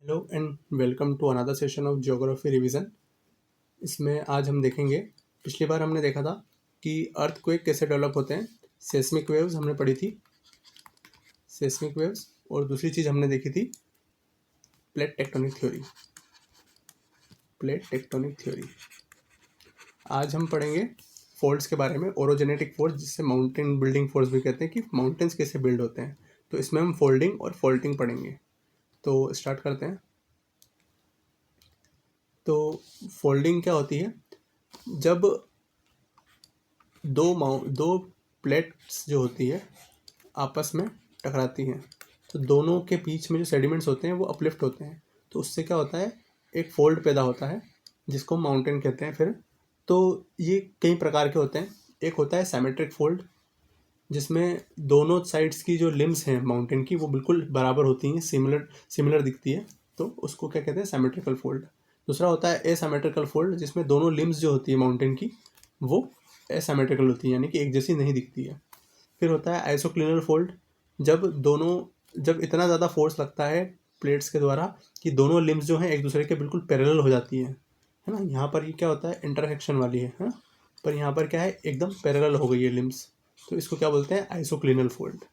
Hello and welcome to another session of geography revision. इसमें आज हम देखेंगे, पिछली बार हमने देखा था कि अर्थक्वेक कैसे डेवलप होते हैं। सेस्मिक वेव्स हमने पढ़ी थी, सेस्मिक वेव्स। और दूसरी चीज़ हमने देखी थी plate tectonic theory, plate tectonic theory. आज हम पढ़ेंगे फोल्ड्स के बारे में, ओरोजेनेटिक फोर्स, जिससे माउंटेन बिल्डिंग फोर्स भी कहते हैं, कि माउंटेन्स कैसे बिल्ड होते हैं। तो इसमें हम फोल्डिंग और फोल्टिंग पढ़ेंगे। तो स्टार्ट करते हैं। तो फोल्डिंग क्या होती है? जब दो प्लेट्स जो होती है आपस में टकराती हैं, तो दोनों के बीच में जो सेडिमेंट्स होते हैं वो अपलिफ्ट होते हैं। तो उससे क्या होता है, एक फोल्ड पैदा होता है जिसको माउंटेन कहते हैं। फिर तो ये कई प्रकार के होते हैं। एक होता है सिमेट्रिक फोल्ड, जिसमें दोनों साइड्स की जो लिम्स हैं माउंटेन की वो बिल्कुल बराबर होती हैं, सिमिलर दिखती है, तो उसको क्या कहते हैं, सिमेट्रिकल फोल्ड। दूसरा होता है एसिमेट्रिकल फोल्ड, जिसमें दोनों लिम्स जो होती है माउंटेन की वो एसिमेट्रिकल होती है, यानी कि एक जैसी नहीं दिखती है। फिर होता है आइसोक्लिनल फोल्ड, जब इतना ज़्यादा फोर्स लगता है प्लेट्स के द्वारा कि दोनों लिम्स जो हैं एक दूसरे के बिल्कुल पैरेलल हो जाती हैं, है ना। यहाँ पर ये क्या होता है, इंटरसेक्शन वाली है ना, पर यहाँ पर क्या है, एकदम पैरेलल हो गई है लिम्स। तो इसको क्या बोलते हैं, आइसोक्लिनल फोल्ड।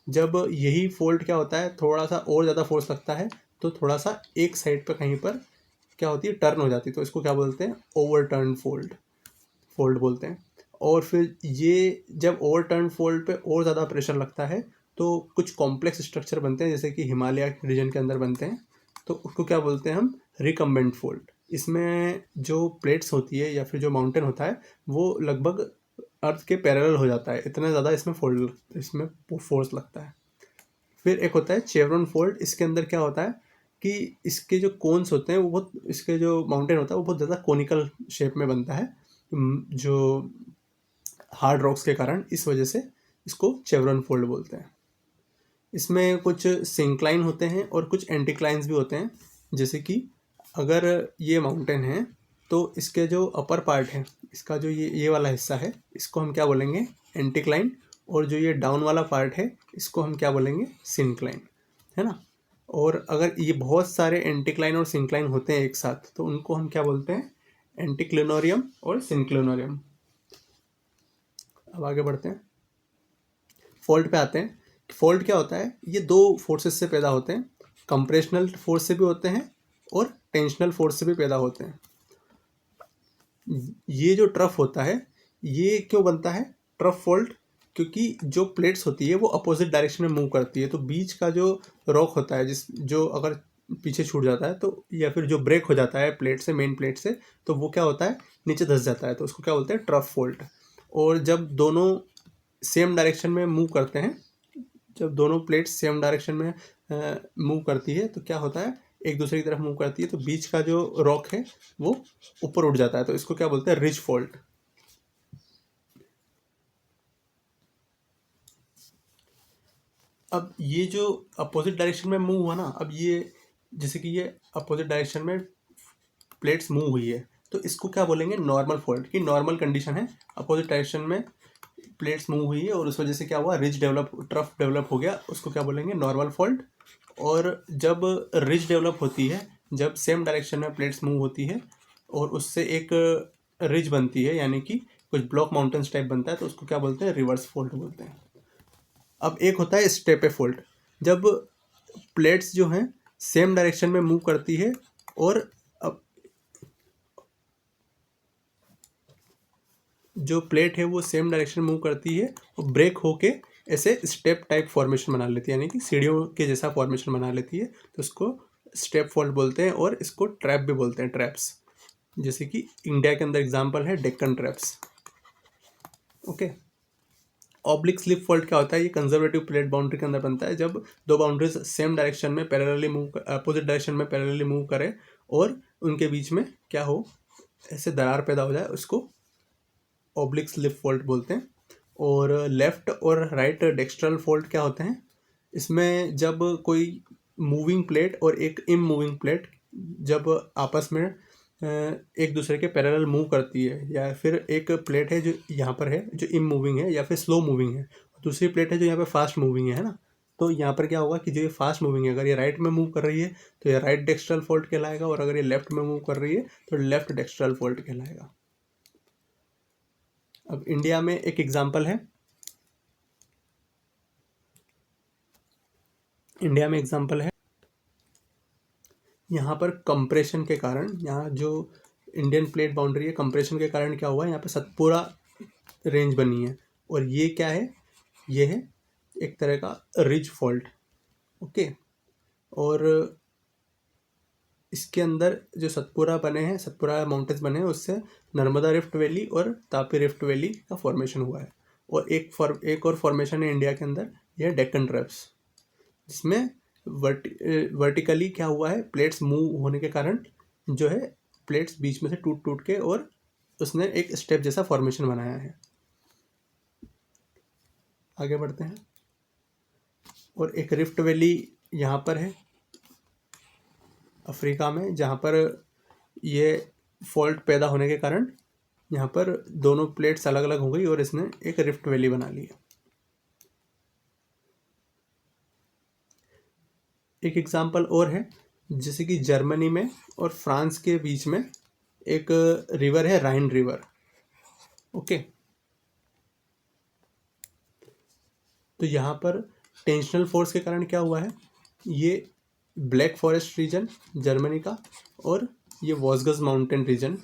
जब यही फोल्ड क्या होता है, थोड़ा सा और ज़्यादा फोर्स लगता है तो थोड़ा सा एक साइड पर कहीं पर क्या होती है, टर्न हो जाती है, तो इसको क्या बोलते हैं, ओवर टर्न फोल्ड बोलते हैं। और फिर ये जब ओवर टर्न फोल्ड पे और ज़्यादा प्रेशर लगता है तो कुछ कॉम्प्लेक्स स्ट्रक्चर बनते हैं, जैसे कि हिमालय रीजन के अंदर बनते हैं, तो उसको क्या बोलते हैं हम, रिकम्बेंट फोल्ड। इसमें जो प्लेट्स होती है या फिर जो माउंटेन होता है वो लगभग अर्थ के पैरेलल हो जाता है, इतना ज़्यादा इसमें फोर्स लगता है। फिर एक होता है चेवरॉन फोल्ड। इसके अंदर क्या होता है कि इसके जो कोन्स होते हैं वो बहुत, इसके जो माउंटेन होता है वो बहुत ज़्यादा कोनिकल शेप में बनता है, जो हार्ड रॉक्स के कारण, इस वजह से इसको चेवरॉन फोल्ड बोलते हैं। इसमें कुछ सिंक्लाइन होते हैं और कुछ एंटीक्लाइंस भी होते हैं। जैसे कि अगर ये माउंटेन है तो इसके जो अपर पार्ट है, इसका जो ये वाला हिस्सा है, इसको हम क्या बोलेंगे, एंटीक्लाइन। और जो ये डाउन वाला पार्ट है इसको हम क्या बोलेंगे, सिंक्लाइन, है ना। और अगर ये बहुत सारे एंटीक्लाइन और सिंक्लाइन होते हैं एक साथ तो उनको हम क्या बोलते हैं, एंटीक्लिनोरियम और सिंक्लिनोरियम। अब आगे बढ़ते हैं, फोल्ड पे आते हैं। फोल्ड क्या होता है, ये दो फोर्सेस से पैदा होते हैं, कंप्रेशनल फोर्स से भी होते हैं और टेंशनल फोर्स से भी पैदा होते हैं। ये जो ट्रफ होता है, ये क्यों बनता है ट्रफ फोल्ड, क्योंकि जो प्लेट्स होती है वो अपोजिट डायरेक्शन में मूव करती है, तो बीच का जो रॉक होता है, जो अगर पीछे छूट जाता है तो, या फिर जो ब्रेक हो जाता है प्लेट से, मेन प्लेट से, तो वो क्या होता है, नीचे धंस जाता है, तो उसको क्या बोलते हैं, ट्रफ फोल्ड। और जब दोनों सेम डायरेक्शन में मूव करते हैं, जब दोनों प्लेट्स सेम डायरेक्शन में मूव करती है तो क्या होता है, एक दूसरे की तरफ मूव करती है, तो बीच का जो रॉक है वो ऊपर उठ जाता है, तो इसको क्या बोलते हैं, रिज फॉल्ट। अब ये जो अपोजिट डायरेक्शन में मूव हुआ ना, अब ये जैसे कि ये अपोजिट डायरेक्शन में प्लेट्स मूव हुई है, तो इसको क्या बोलेंगे, नॉर्मल फॉल्ट की नॉर्मल कंडीशन है, अपोजिट डायरेक्शन में प्लेट्स मूव हुई है और उस वजह से क्या हुआ, रिज डेवलप, ट्रफ डेवलप हो गया, उसको क्या बोलेंगे, नॉर्मल फॉल्ट। और जब रिज डेवलप होती है, जब सेम डायरेक्शन में प्लेट्स मूव होती है और उससे एक रिज बनती है, यानी कि कुछ ब्लॉक माउंटेन्स टाइप बनता है, तो उसको क्या बोलते हैं, रिवर्स फॉल्ट बोलते हैं। अब एक होता है स्टेपे फॉल्ट, जब प्लेट्स जो हैं सेम डायरेक्शन में मूव करती है और अब जो प्लेट है वो सेम डायरेक्शन मूव करती है और ब्रेक होके ऐसे स्टेप टाइप फॉर्मेशन बना लेती है, यानी कि सीढ़ियों के जैसा फॉर्मेशन बना लेती है, तो उसको स्टेप फॉल्ट बोलते हैं। और इसको ट्रैप भी बोलते हैं, ट्रैप्स। जैसे कि इंडिया के अंदर एग्जांपल है Deccan traps. Okay. Oblique slip fault क्या होता है, ये कंजर्वेटिव प्लेट बाउंड्री के अंदर बनता है, जब दो बाउंड्रीज सेम डायरेक्शन में पैरेलली मूव, अपोजिट डायरेक्शन में पैरेलली मूव करें और उनके बीच में क्या हो, ऐसे दरार पैदा हो जाए, उसको ऑब्लिक स्लिप फॉल्ट बोलते हैं। और लेफ्ट और राइट डेक्स्ट्रल फॉल्ट क्या होते हैं, इसमें जब कोई मूविंग प्लेट और एक इम मूविंग प्लेट जब आपस में एक दूसरे के पैरेलल मूव करती है, या फिर एक प्लेट है जो यहाँ पर है जो इम मूविंग है या फिर स्लो मूविंग है, दूसरी प्लेट है जो यहाँ पे फास्ट मूविंग है ना, तो यहाँ पर क्या होगा कि जो ये फास्ट मूविंग है, अगर ये राइट में मूव कर रही है तो ये राइट डेक्स्ट्रल फॉल्ट कहलाएगा, और अगर ये लेफ्ट में मूव कर रही है तो लेफ्ट डेक्स्ट्रल फॉल्ट कहलाएगा। अब इंडिया में एक एग्जांपल है, यहाँ पर कंप्रेशन के कारण, यहाँ जो इंडियन प्लेट बाउंड्री है, कंप्रेशन के कारण क्या हुआ है, यहाँ पे सतपुरा रेंज बनी है, और ये क्या है, ये है एक तरह का रिज फॉल्ट। ओके, और इसके अंदर जो सतपुरा बने हैं, सतपुरा माउंटेन्स बने हैं, उससे नर्मदा रिफ्ट वैली और तापी रिफ्ट वैली का फॉर्मेशन हुआ है। और एक और फॉर्मेशन है इंडिया के अंदर, यह डेक्कन ट्रैप्स, जिसमें वर्टिकली क्या हुआ है, प्लेट्स मूव होने के कारण जो है प्लेट्स बीच में से टूट टूट के और उसने एक स्टेप जैसा फॉर्मेशन बनाया है। आगे बढ़ते हैं। और एक रिफ्ट वैली यहाँ पर है अफ्रीका में, जहाँ पर ये फॉल्ट पैदा होने के कारण यहाँ पर दोनों प्लेट्स अलग अलग हो गई और इसने एक रिफ्ट वैली बना ली है। एक एग्जांपल और है, जैसे कि जर्मनी में और फ्रांस के बीच में एक रिवर है, राइन रिवर। ओके, तो यहाँ पर टेंशनल फोर्स के कारण क्या हुआ है, ये ब्लैक फॉरेस्ट रीजन जर्मनी का और ये वॉसगस माउंटेन रीजन,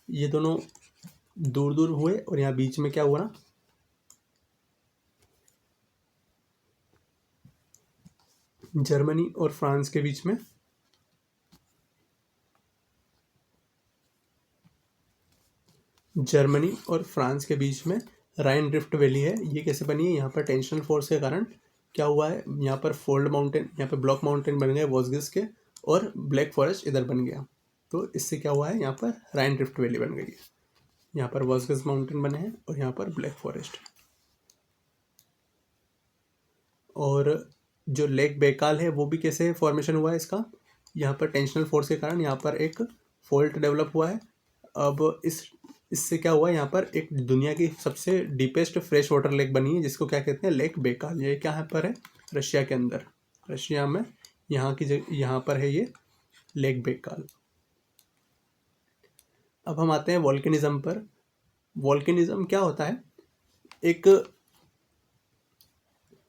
ये दोनों दूर दूर हुए, और यहाँ बीच में क्या हुआ ना, जर्मनी और फ्रांस के बीच में राइन रिफ्ट वैली है। ये कैसे बनी है, यहाँ पर टेंशनल फोर्स के कारण क्या हुआ है, यहाँ पर फोल्ड माउंटेन, यहाँ पर ब्लॉक माउंटेन बन गए वॉसगिस के, और ब्लैक फॉरेस्ट इधर बन गया, तो इससे क्या हुआ है, यहाँ पर राइन रिफ्ट वैली बन गई है। यहाँ पर वॉसगिस माउंटेन बने हैं और यहाँ पर ब्लैक फॉरेस्ट। और जो लेक बेकाल है वो भी कैसे फॉर्मेशन हुआ है इसका, यहाँ पर टेंशनल फोर्स के कारण यहाँ पर एक फॉल्ट डेवलप हुआ है। अब इससे क्या हुआ है, यहाँ पर एक दुनिया की सबसे डीपेस्ट फ्रेश वाटर लेक बनी है, जिसको क्या कहते हैं, लेक बेकाल। ये क्या पर है, रशिया के अंदर, रशिया में यहाँ पर है ये लेक बेकाल। अब हम आते हैं वॉल्केनिज्म पर। वॉल्केनिज्म क्या होता है,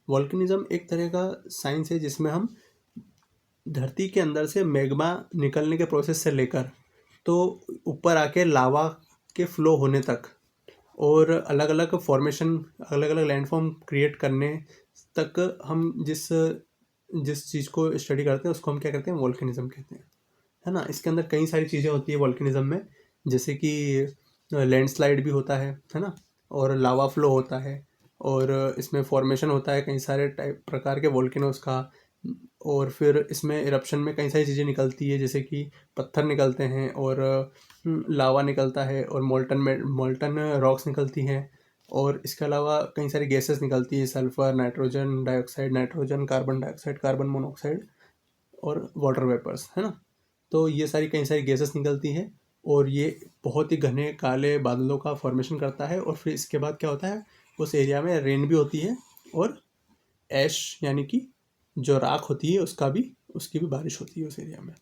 वॉल्केनिज्म एक तरह का साइंस है जिसमें हम धरती के अंदर से मैग्मा निकलने के प्रोसेस से लेकर तो ऊपर आके लावा के फ्लो होने तक, और अलग अलग फॉर्मेशन, अलग अलग लैंडफॉर्म क्रिएट करने तक हम जिस चीज़ को स्टडी करते हैं उसको हम क्या कहते हैं, वॉल्केनिज्म कहते हैं, है ना। इसके अंदर कई सारी चीज़ें होती है वॉल्केनिज्म में, जैसे कि लैंडस्लाइड भी होता है ना, और लावा फ्लो होता है, और इसमें फॉर्मेशन होता है कई सारे प्रकार के वॉल्केनोस का, और फिर इसमें इरप्शन में कई सारी चीज़ें निकलती है, जैसे कि पत्थर निकलते हैं और लावा निकलता है और मोल्टन रॉक्स निकलती हैं, और इसके अलावा कई सारी गैसेस निकलती है, sulphur, nitrogen dioxide, nitrogen, carbon dioxide, carbon monoxide और वाटर वेपर्स, है ना। तो ये सारी कई सारी गैसेस निकलती हैं और ये बहुत ही घने काले बादलों का फॉर्मेशन करता है, और फिर इसके बाद क्या होता है, उस एरिया में रेन भी होती है और ऐश यानी कि जो राख होती है उसकी भी बारिश होती है उस एरिया में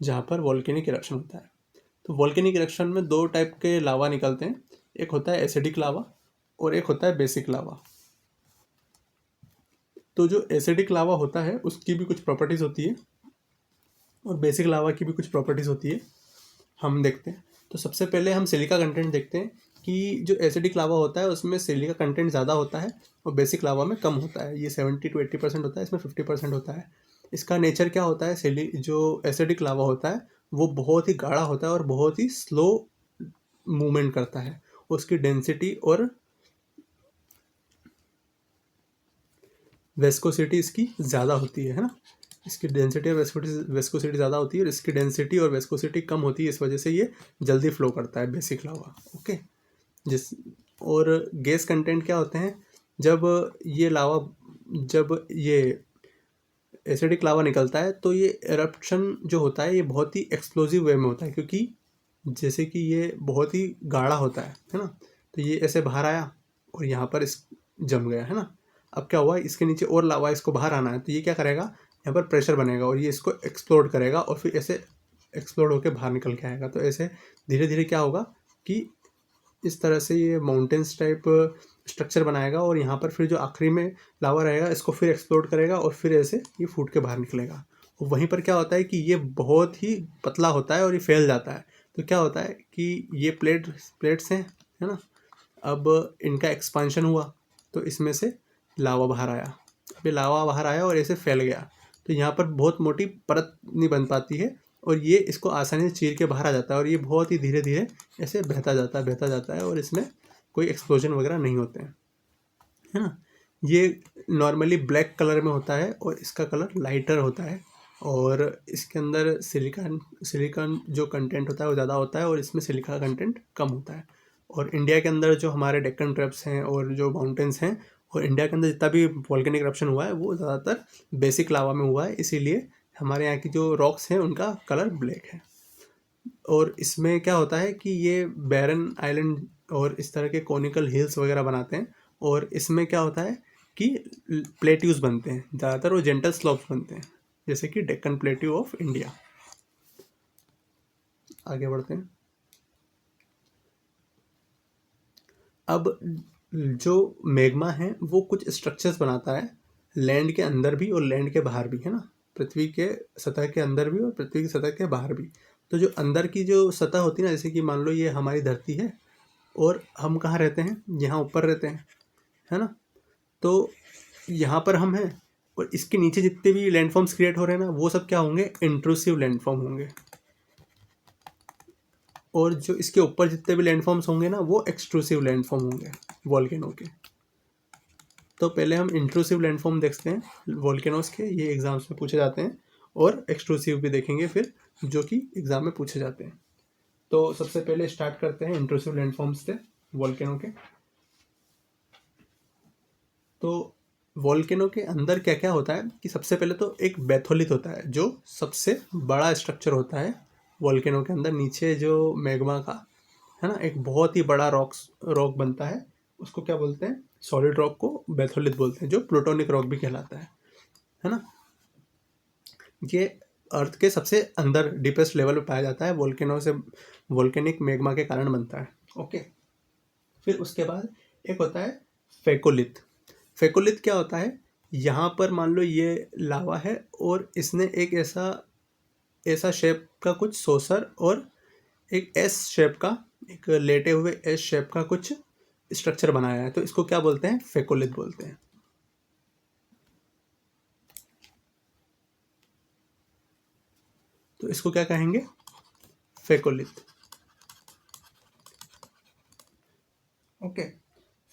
जहाँ पर वॉल्केनिक इरप्शन होता है। तो वॉल्केनिक इरप्शन में दो टाइप के लावा निकलते हैं, एक होता है एसिडिक लावा और एक होता है बेसिक लावा। तो जो एसिडिक लावा होता है उसकी भी कुछ प्रॉपर्टीज़ होती है और बेसिक लावा की भी कुछ प्रॉपर्टीज़ होती है, हम देखते हैं। तो सबसे पहले हम सिलिका कंटेंट देखते हैं कि जो एसिडिक लावा होता है उसमें सिलिका कंटेंट ज़्यादा होता है और बेसिक लावा में कम होता है। ये 70 to 80% होता है, इसमें 50% होता है। इसका नेचर क्या होता है, जो एसिडिक लावा होता है वो बहुत ही गाढ़ा होता है और बहुत ही स्लो मूवमेंट करता है। उसकी डेंसिटी और वेस्कोसिटी इसकी ज़्यादा होती है ना। इसकी डेंसिटी और वेस्कोसिटी ज़्यादा होती है और इसकी डेंसिटी और वेस्कोसिटी कम होती है, इस वजह से ये जल्दी फ्लो करता है बेसिक लावा। ओके, और गैस कंटेंट क्या होते हैं, जब ये एसिडिक लावा निकलता है तो ये एरप्शन जो होता है ये बहुत ही एक्सप्लोजिव वे में होता है, क्योंकि जैसे कि ये बहुत ही गाढ़ा होता है ना। तो ये ऐसे बाहर आया और यहाँ पर जम गया, है ना। अब क्या हुआ, इसके नीचे और लावा, इसको बाहर आना है, तो ये क्या करेगा, यहाँ पर प्रेशर बनेगा और ये इसको एक्सप्लोड करेगा और फिर ऐसे एक्सप्लोड होकर बाहर निकल के आएगा। तो ऐसे धीरे धीरे क्या होगा कि इस तरह से ये माउंटेन्स टाइप स्ट्रक्चर बनाएगा और यहाँ पर फिर जो आखिरी में लावा रहेगा इसको फिर एक्सप्लोड करेगा और फिर ऐसे ये फूट के बाहर निकलेगा। और वहीं पर क्या होता है कि ये बहुत ही पतला होता है और ये फैल जाता है। तो क्या होता है कि ये प्लेट्स हैं, है ना, अब इनका एक्सपांशन हुआ तो इसमें से लावा बाहर आया। अब ये लावा बाहर आया और ऐसे फैल गया, तो यहाँ पर बहुत मोटी परत नहीं बन पाती है और ये इसको आसानी से चीर के बाहर आ जाता है और ये बहुत ही धीरे धीरे ऐसे बहता जाता है और इसमें कोई एक्सप्लोजन वगैरह नहीं होते हैं, है ना। ये नॉर्मली ब्लैक कलर में होता है और इसका कलर लाइटर होता है और इसके अंदर सिलिकॉन जो कंटेंट होता है वो ज़्यादा होता है और इसमें सिलिका कंटेंट कम होता है। और इंडिया के अंदर जो हमारे डेक्कन ट्रैप्स हैं और जो माउंटेन्स हैं और इंडिया के अंदर जितना भी वॉल्केनिक इरप्शन हुआ है वो ज़्यादातर बेसिक लावा में हुआ है, इसीलिए हमारे यहाँ की जो रॉक्स हैं उनका कलर ब्लैक है। और इसमें क्या होता है कि ये बैरन आइलैंड और इस तरह के कॉनिकल हिल्स वगैरह बनाते हैं और इसमें क्या होता है कि प्लेट्यूज बनते हैं, ज़्यादातर वो जेंटल स्लोप्स बनते हैं, जैसे कि डेक्कन प्लेट्यू ऑफ इंडिया। आगे बढ़ते हैं। अब जो मैग्मा है वो कुछ स्ट्रक्चर्स बनाता है लैंड के अंदर भी और लैंड के बाहर भी, है ना, पृथ्वी के सतह के अंदर भी और पृथ्वी की सतह के बाहर भी। तो जो अंदर की जो सतह होती है ना, जैसे कि मान लो ये हमारी धरती है और हम कहाँ रहते हैं, यहाँ ऊपर रहते हैं, है ना। तो यहाँ पर हम हैं और इसके नीचे जितने भी लैंडफॉर्म्स क्रिएट हो रहे हैं ना वो सब क्या होंगे, इंट्रूसिव लैंडफॉर्म होंगे। और जो इसके ऊपर जितने भी लैंडफॉर्म्स होंगे ना वो एक्सट्रूसिव लैंडफॉर्म होंगे वॉल्केनो के। तो पहले हम इंट्रूसिव लैंडफॉर्म देखते हैं वॉल्केनोस के, ये एग्जाम्स में पूछे जाते हैं, और एक्सट्रूसिव भी देखेंगे फिर जो कि एग्जाम में पूछे जाते हैं। तो सबसे पहले स्टार्ट करते हैं इंट्रूसिव लैंडफॉर्म्स से वॉल्केनो के। तो वॉल्केनो के अंदर क्या क्या होता है कि सबसे पहले तो एक बैथोलिथ होता है जो सबसे बड़ा स्ट्रक्चर होता है वॉल्केनो के अंदर। नीचे जो मैग्मा का है ना एक बहुत ही बड़ा रॉक बनता है, उसको क्या बोलते हैं, सॉलिड रॉक को बैथोलिथ बोलते हैं, जो प्लूटोनिक रॉक भी कहलाता है ना। ये अर्थ के सबसे अंदर डीपेस्ट लेवल पे पाया जाता है, वोल्केनो से वोल्केनिक मैग्मा के कारण बनता है। ओके, फिर उसके बाद एक होता है फेकोलिथ। फेकोलिथ क्या होता है, यहाँ पर मान लो ये लावा है और इसने एक ऐसा शेप का कुछ सोसर और एक एस शेप का, एक लेटे हुए एस शेप का कुछ स्ट्रक्चर बनाया है, तो इसको क्या बोलते हैं, फेकोलिथ बोलते हैं। तो इसको क्या कहेंगे, फेकोलिथ। ओके,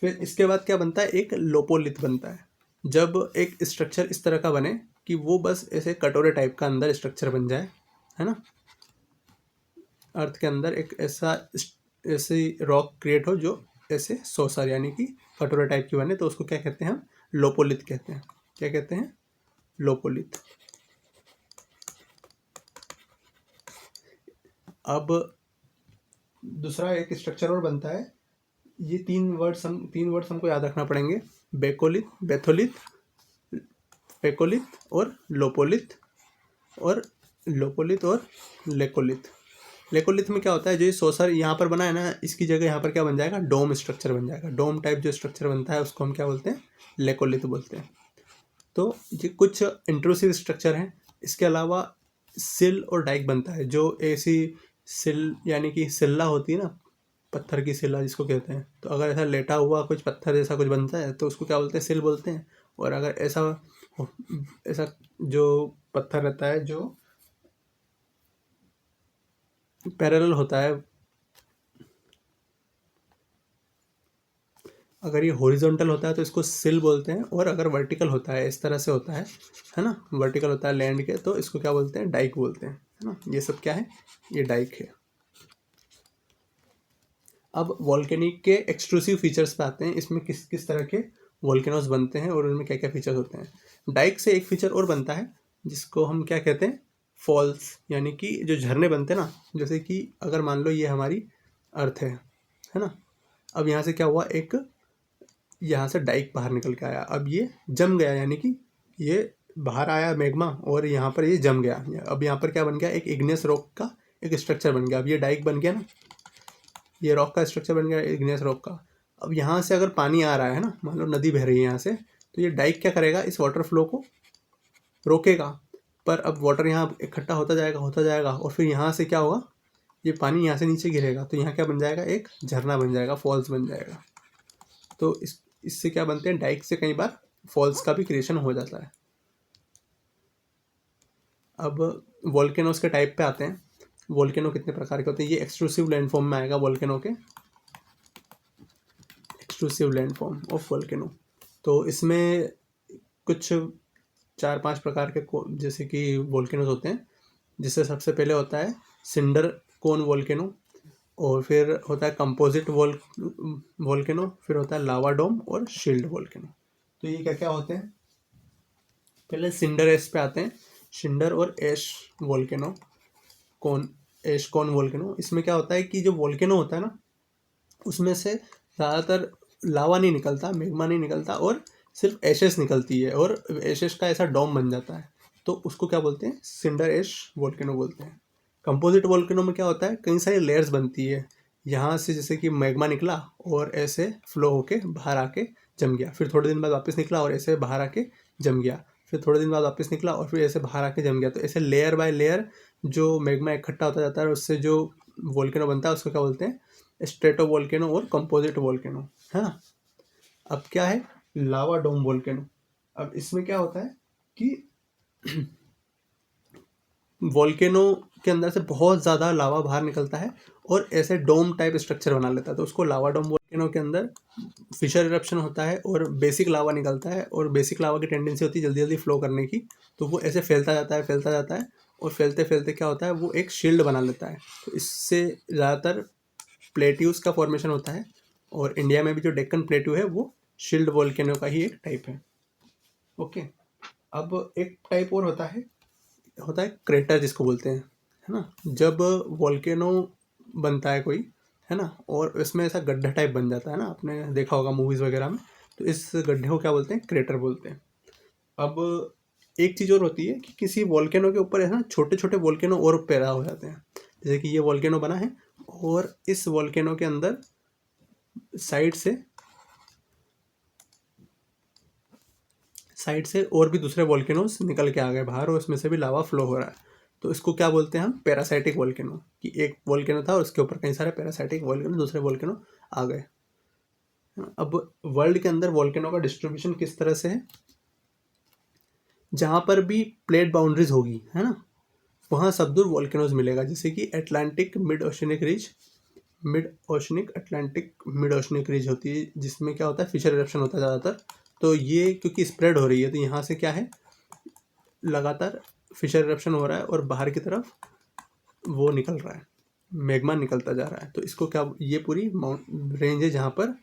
फिर इसके बाद क्या बनता है, एक लोपोलिथ बनता है। जब एक स्ट्रक्चर इस तरह का बने कि वो बस ऐसे कटोरे टाइप का अंदर स्ट्रक्चर बन जाए, है ना, अर्थ के अंदर एक ऐसी रॉक क्रिएट हो जो ऐसे सोसर यानी कि कटोरे टाइप की बने, तो उसको क्या कहते हैं, हम लोपोलिथ कहते हैं। क्या कहते हैं, लोपोलिथ। अब दूसरा एक स्ट्रक्चर और बनता है, ये तीन वर्ड्स हमको याद रखना पड़ेंगे, बेकोलिथ, बेथोलिथ, पेकोलिथ और लोपोलिथ, और लेकोलिथ। लेकोलिथ में क्या होता है, जो ये सोसर यहाँ पर बना है ना, इसकी जगह यहाँ पर क्या बन जाएगा, डोम स्ट्रक्चर बन जाएगा। डोम टाइप जो स्ट्रक्चर बनता है उसको हम क्या बोलते हैं, लेकोलिथ बोलते हैं। तो ये कुछ इंट्रूसिव स्ट्रक्चर हैं। इसके अलावा सिल और डाइक बनता है, जो ऐसी सिल यानी कि सिल्ला होती है ना, पत्थर की सिल्ला जिसको कहते हैं, तो अगर ऐसा लेटा हुआ कुछ पत्थर जैसा कुछ बनता है तो उसको क्या बोलते हैं, सिल बोलते हैं। और अगर ऐसा जो पत्थर रहता है जो पैरेलल होता है, अगर ये हॉरिजॉन्टल होता है तो इसको सिल बोलते हैं, और अगर वर्टिकल होता है इस तरह से होता है ना, वर्टिकल होता है लैंड के, तो इसको क्या बोलते हैं, डाइक बोलते हैं, है ना। ये सब क्या है, ये डाइक है। अब वॉल्केनिक के एक्सट्रूसिव फीचर्स पे आते हैं, इसमें किस किस तरह के वॉल्केनोस बनते हैं और उनमें क्या क्या फीचर्स होते हैं। डाइक से एक फीचर और बनता है जिसको हम क्या कहते हैं, फॉल्स, यानी कि जो झरने बनते हैं ना, जैसे कि अगर मान लो ये हमारी अर्थ है ना, अब यहाँ से क्या हुआ, एक यहाँ से डाइक बाहर निकल के आया, अब ये जम गया, यानी कि ये बाहर आया मैग्मा और यहाँ पर ये जम गया। अब यहाँ पर क्या बन गया, एक इग्नियस रॉक का एक स्ट्रक्चर बन गया। अब ये डाइक बन गया ना, ये रॉक का स्ट्रक्चर बन गया इग्नियस रॉक का। अब यहाँ से अगर पानी आ रहा है ना, मान लो नदी बह रही है यहाँ से, तो ये डाइक क्या करेगा, इस वाटर फ्लो को रोकेगा। पर अब वाटर यहाँ इकट्ठा होता जाएगा और फिर यहाँ से क्या होगा, ये पानी यहाँ से नीचे गिरेगा, तो यहाँ क्या बन जाएगा, एक झरना बन जाएगा, फॉल्स बन जाएगा। तो इससे क्या बनते हैं, डाइक से कई बार फॉल्स का भी क्रिएशन हो जाता है। अब वोल्केनोस के टाइप पे आते हैं। वोल्केनो कितने प्रकार के होते हैं, ये एक्सट्रूसिव लैंडफॉर्म में आएगा वोल्केनो के, एक्सट्रूसिव लैंडफॉर्म ऑफ वोल्केनो। तो इसमें कुछ 4-5 प्रकार के जैसे कि वोल्केनोस होते हैं, जिससे सबसे पहले होता है सिंडर कोन वोल्केनो, और फिर होता है कंपोजिट वोल्केनो, फिर होता है लावा डोम और शील्ड वोल्केनो। तो ये क्या क्या होते हैं, पहले सिंडर एश पे आते हैं, सिंडर और एश वोल्केनो, एश कोन वोल्केनो। इसमें क्या होता है कि जो वोल्केनो होता है ना, उसमें से ज़्यादातर लावा नहीं निकलता, मैग्मा नहीं निकलता, और सिर्फ एशेस निकलती है, और एशेस का ऐसा डोम बन जाता है, तो उसको क्या बोलते हैं, सिंडर एश वोल्केनो बोलते हैं। कंपोजिट वोल्केनो में क्या होता है, कई सारी लेयर्स बनती है, यहाँ से जैसे कि मैग्मा निकला और ऐसे फ्लो होके बाहर आके जम गया, फिर थोड़े दिन बाद वापस निकला और ऐसे बाहर आके जम गया, फिर थोड़े दिन बाद वापस निकला और फिर ऐसे बाहर आके जम गया। तो ऐसे लेयर बाय लेयर जो मैग्मा इकट्ठा होता जाता है और उससे जो वोल्केनो बनता है उसको क्या बोलते हैं, स्ट्रेटो वोल्केनो और कंपोजिट वोल्केनो, है ना। अब क्या है, लावा डोम वोल्केनो। अब इसमें क्या होता है कि वोल्केनो के अंदर से बहुत ज़्यादा लावा बाहर निकलता है और ऐसे डोम टाइप स्ट्रक्चर बना लेता है, तो उसको लावा डोम वोल्केनो के अंदर फिशर इरप्शन होता है और बेसिक लावा निकलता है, और बेसिक लावा की टेंडेंसी होती है जल्दी जल्दी फ्लो करने की, तो वो ऐसे फैलता जाता है और फैलते फैलते क्या होता है, वो एक शील्ड बना लेता है। तो इससे ज़्यादातर प्लेट्यूज का फॉर्मेशन होता है, और इंडिया में भी जो डेक्कन प्लेट्यू है वो शील्ड वोल्केनो का ही एक टाइप है। ओके, अब एक टाइप और होता है क्रेटर जिसको बोलते हैं, है ना। जब वोल्केनो बनता है कोई, है ना, और इसमें ऐसा गड्ढा टाइप बन जाता है ना, आपने देखा होगा मूवीज़ वगैरह में, तो इस गड्ढे को क्या बोलते हैं, क्रेटर बोलते हैं। अब एक चीज़ और होती है कि किसी वोल्केनो के ऊपर है ना छोटे छोटे वोल्केनो और पैदा हो जाते हैं, जैसे कि ये वोल्केनो बना है और इस वोल्केनो के अंदर साइड से और भी दूसरे वोल्केनोस निकल के आ गए बाहर और उसमें से भी लावा फ्लो हो रहा है। तो इसको क्या बोलते हैं हम, पैरासाइटिक वोल्केनो, कि एक वोल्केनो था और उसके ऊपर कई सारे पैरासाइटिक वोल्केनो दूसरे वोल्केनो आ गए। अब वर्ल्ड के अंदर वोल्केनो का डिस्ट्रीब्यूशन किस तरह से है, जहाँ पर भी प्लेट बाउंड्रीज होगी, है ना, वहाँ सब दूर वोल्केनोज मिलेगा, जैसे कि Atlantic mid oceanic ridge, Atlantic mid oceanic ridge होती है, जिसमें क्या होता है, फिशर इरप्शन होता है ज़्यादातर। तो ये क्योंकि स्प्रेड हो रही है, तो यहाँ से क्या है, लगातार फिशर इरप्शन हो रहा है और बाहर की तरफ वो निकल रहा है, मैग्मा निकलता जा रहा है। तो इसको क्या, ये पूरी माउंट रेंज है जहाँ पर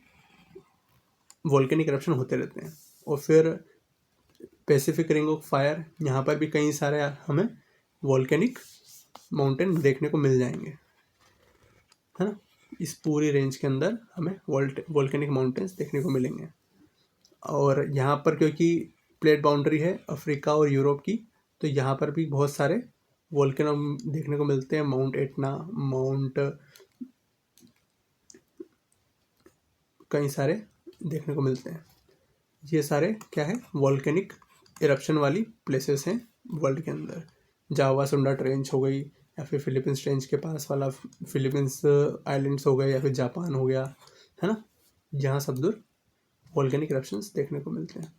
वोल्केनिक इरप्शन होते रहते हैं। और फिर पैसिफिक रिंग ऑफ फायर, यहाँ पर भी कई सारे हमें वोल्केनिक माउंटेन देखने को मिल जाएंगे, है ना। इस पूरी रेंज के अंदर हमें वोल्केनिक माउंटेन्स देखने को मिलेंगे। और यहाँ पर क्योंकि प्लेट बाउंड्री है अफ्रीका और यूरोप की, तो यहाँ पर भी बहुत सारे वोल्केनो देखने को मिलते हैं, माउंट एटना, माउंट, कई सारे देखने को मिलते हैं। ये सारे क्या है, वोल्केनिक इरप्शन वाली प्लेसेस हैं वर्ल्ड के अंदर। जावा सुंडा ट्रेंच हो गई, या फिर फिलीपींस ट्रेंच के पास वाला फिलीपींस आइलैंड्स हो गए, या फिर जापान हो गया, है ना, जहाँ सब दूर वोल्केनिक इरप्शंस देखने को मिलते हैं।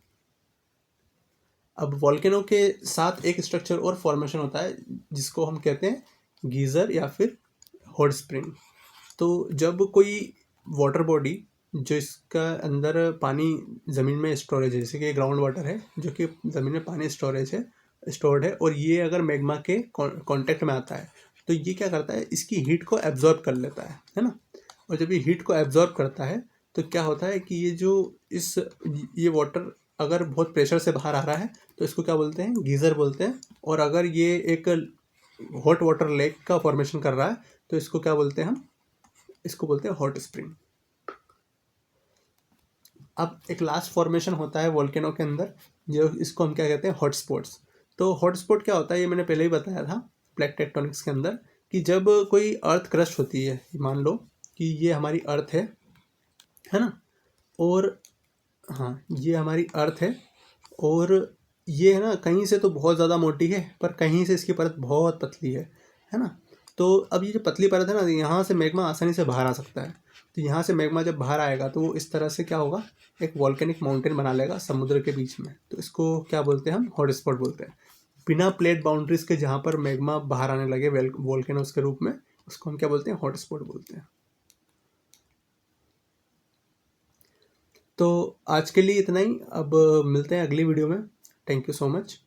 अब वोल्केनो के साथ एक स्ट्रक्चर और फॉर्मेशन होता है जिसको हम कहते हैं गीज़र या फिर हॉट स्प्रिंग। तो जब कोई वाटर बॉडी जो इसका अंदर पानी ज़मीन में स्टोरेज है, जैसे कि ग्राउंड वाटर है जो कि ज़मीन में पानी स्टोर्ड है, और ये अगर मैग्मा के कांटेक्ट में आता है, तो ये क्या करता है, इसकी हीट को एब्जॉर्ब कर लेता है ना। और जब ये हीट को एब्जॉर्ब करता है तो क्या होता है कि ये वाटर अगर बहुत प्रेशर से बाहर आ रहा है तो इसको क्या बोलते हैं, गीज़र बोलते हैं। और अगर ये एक हॉट वाटर लेक का फॉर्मेशन कर रहा है तो इसको क्या बोलते हैं, हम इसको बोलते हैं हॉट स्प्रिंग। अब एक लास्ट फॉर्मेशन होता है वोल्केनो के अंदर, जो इसको हम क्या कहते हैं, हॉटस्पॉट्स। तो हॉटस्पॉट क्या होता है ये मैंने पहले ही बताया था प्लेट टेक्टोनिक्स के अंदर, कि जब कोई अर्थ क्रस्ट होती है, मान लो कि ये हमारी अर्थ है ना, और हाँ ये हमारी अर्थ है, और ये है ना कहीं से तो बहुत ज़्यादा मोटी है, पर कहीं से इसकी परत बहुत पतली है ना। तो अब ये जो पतली परत है ना, यहाँ से मैग्मा आसानी से बाहर आ सकता है। तो यहाँ से मैग्मा जब बाहर आएगा तो वो इस तरह से क्या होगा, एक वॉल्केनिक माउंटेन बना लेगा समुद्र के बीच में। तो इसको क्या बोलते हैं हम, हॉटस्पॉट बोलते हैं। बिना प्लेट बाउंड्रीज के जहाँ पर मैग्मा बाहर आने लगे वॉल्केनोस के रूप में, उसको हम क्या बोलते हैं, हॉटस्पॉट बोलते हैं। तो आज के लिए इतना ही, अब मिलते हैं अगली वीडियो में। Thank you so much.